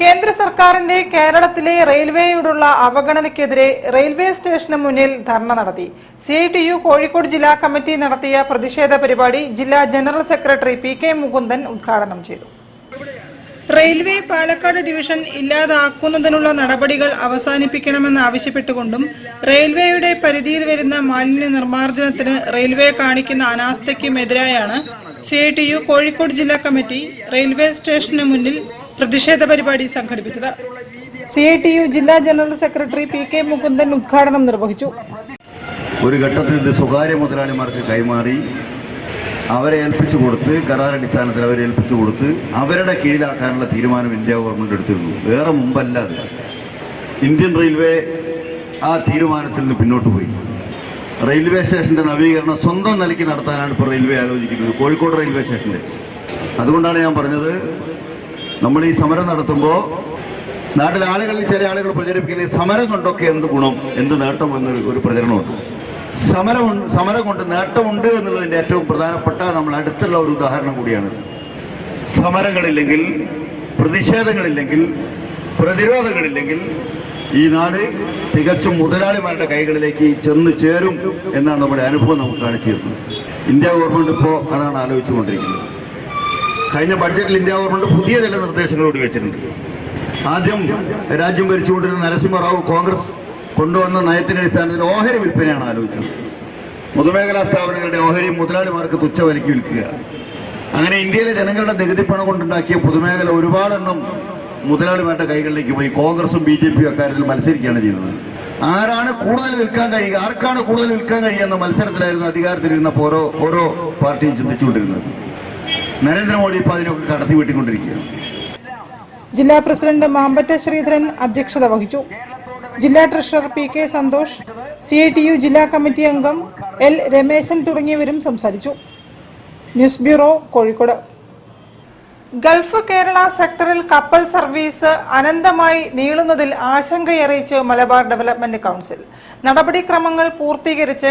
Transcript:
കേന്ദ്ര സർക്കാരിന്റെ കേരളത്തിലെ റെയിൽവേയോടുള്ള അവഗണനയ്ക്കെതിരെ റെയിൽവേ സ്റ്റേഷന് മുന്നിൽ ധർണ നടത്തി. CITU കോഴിക്കോട് ജില്ലാ കമ്മിറ്റി നടത്തിയ പ്രതിഷേധ പരിപാടി ജില്ലാ ജനറൽ സെക്രട്ടറി PK മുകുന്ദൻ ഉദ്ഘാടനം ചെയ്തു. റെയിൽവേ പാലക്കാട് ഡിവിഷൻ ഇല്ലാതാക്കുന്നതിനുള്ള നടപടികൾ അവസാനിപ്പിക്കണമെന്നാവശ്യപ്പെട്ടുകൊണ്ടും റെയിൽവേയുടെ പരിധിയിൽ വരുന്ന മാലിന്യ നിർമ്മാർജ്ജനത്തിന് റെയിൽവേ കാണിക്കുന്ന അനാസ്ഥയ്ക്കുമെതിരായാണ് CITU കോഴിക്കോട് ജില്ലാ കമ്മിറ്റി റെയിൽവേ സ്റ്റേഷന് മുന്നിൽ പ്രതിഷേധ പരിപാടി സംഘടിപ്പിച്ചത്. CITU ജില്ലാ ജനറൽ സെക്രട്ടറി PK മുകുന്ദൻ ഉദ്ഘാടനം നിർവഹിച്ചു. ഒരു ഘട്ടത്തിൽ ഇത് സ്വകാര്യ മുതലാളിമാർക്ക് കൈമാറി അവരെ ഏൽപ്പിച്ചു കൊടുത്ത് കരാറടിസ്ഥാനത്തിൽ അവരെ ഏൽപ്പിച്ചു കൊടുത്ത് അവരുടെ കീഴിലാക്കാനുള്ള തീരുമാനം ഇന്ത്യ ഗവൺമെന്റ് എടുത്തിരുന്നു. വേറെ മുമ്പല്ല അത്. ഇന്ത്യൻ റെയിൽവേ ആ തീരുമാനത്തിൽ നിന്ന് പിന്നോട്ട് പോയി. റെയിൽവേ സ്റ്റേഷന്റെ നവീകരണം സ്വന്തം നിലയ്ക്ക് നടത്താനാണ് ഇപ്പോൾ റെയിൽവേ ആലോചിക്കുന്നത്, കോഴിക്കോട് റെയിൽവേ സ്റ്റേഷന്റെ. അതുകൊണ്ടാണ് ഞാൻ പറഞ്ഞത്, നമ്മൾ ഈ സമരം നടത്തുമ്പോൾ നാട്ടിലെ ആളുകളിൽ ചില ആളുകൾ പ്രചരിപ്പിക്കുന്ന സമരം കൊണ്ടൊക്കെ എന്ത് ഗുണം എന്ത് നേട്ടം എന്നൊരു പ്രചരണമുണ്ട്. സമരം കൊണ്ട് നേട്ടമുണ്ട് എന്നുള്ളതിൻ്റെ ഏറ്റവും പ്രധാനപ്പെട്ട നമ്മൾ അടുത്തുള്ള ഒരു ഉദാഹരണം കൂടിയാണ്. സമരങ്ങളില്ലെങ്കിൽ, പ്രതിഷേധങ്ങളില്ലെങ്കിൽ, പ്രതിരോധങ്ങളില്ലെങ്കിൽ ഈ നാട് തികച്ചും മുതലാളിമാരുടെ കൈകളിലേക്ക് ചെന്ന് ചേരും എന്നാണ് നമ്മുടെ അനുഭവം നമുക്ക് കാണിച്ചു തരുന്നത്. ഇന്ത്യ ഗവൺമെന്റ് ഇപ്പോൾ അതാണ് ആലോചിച്ചുകൊണ്ടിരിക്കുന്നത്. കഴിഞ്ഞ ബഡ്ജറ്റിൽ ഇന്ത്യ ഗവൺമെന്റ് പുതിയ ചില നിർദ്ദേശങ്ങൾ കൂടി വെച്ചിട്ടുണ്ട്. ആദ്യം രാജ്യം ഭരിച്ചുകൊണ്ടിരുന്ന നരസിംഹറാവു കോൺഗ്രസ് കൊണ്ടുവന്ന നയത്തിന്റെ അടിസ്ഥാനത്തിൽ ഓഹരി വിൽപ്പനയാണ് ആലോചിച്ചത്. പൊതുമേഖലാ സ്ഥാപനങ്ങളുടെ ഓഹരി മുതലാളിമാർക്ക് തുച്ഛവിലയ്ക്ക് വിൽക്കുക. അങ്ങനെ ഇന്ത്യയിലെ ജനങ്ങളുടെ നികുതി പണം കൊണ്ടുണ്ടാക്കിയ പൊതുമേഖല ഒരുപാടെണ്ണം മുതലാളിമാരുടെ കൈകളിലേക്ക് പോയി. കോൺഗ്രസും BJP അക്കാര്യത്തിൽ മത്സരിക്കുകയാണ് ചെയ്യുന്നത്. ആരാണ് കൂടുതൽ വിൽക്കാൻ കഴിയുക, ആർക്കാണ് കൂടുതൽ വിൽക്കാൻ കഴിയുക എന്ന മത്സരത്തിലായിരുന്നു അധികാരത്തിലിരുന്നപ്പോൾ ഓരോ പാർട്ടിയും ചിന്തിച്ചുകൊണ്ടിരുന്നത്. നരേന്ദ്രമോദി ഇപ്പോൾ അതിനൊക്കെ കടത്തി വെട്ടിക്കൊണ്ടിരിക്കുകയാണ്. ജില്ലാ പ്രസിഡന്റ് മാമ്പറ്റ ശ്രീധരൻ അധ്യക്ഷത വഹിച്ചു. ജില്ലാ ട്രഷറർ PK സന്തോഷ്, CITU ജില്ലാ കമ്മിറ്റി അംഗം L രമേശൻ തുടങ്ങിയവരും സംസാരിച്ചു. News bureau, Kozhikode. Gulf Kerala സെക്ടറിൽ കപ്പൽ സർവീസ് അനന്തമായി നീളുന്നതിൽ ആശങ്കയറിയിച്ച് മലബാർ ഡെവലപ്മെന്റ് കൗൺസിൽ. നടപടിക്രമങ്ങൾ പൂർത്തീകരിച്ച്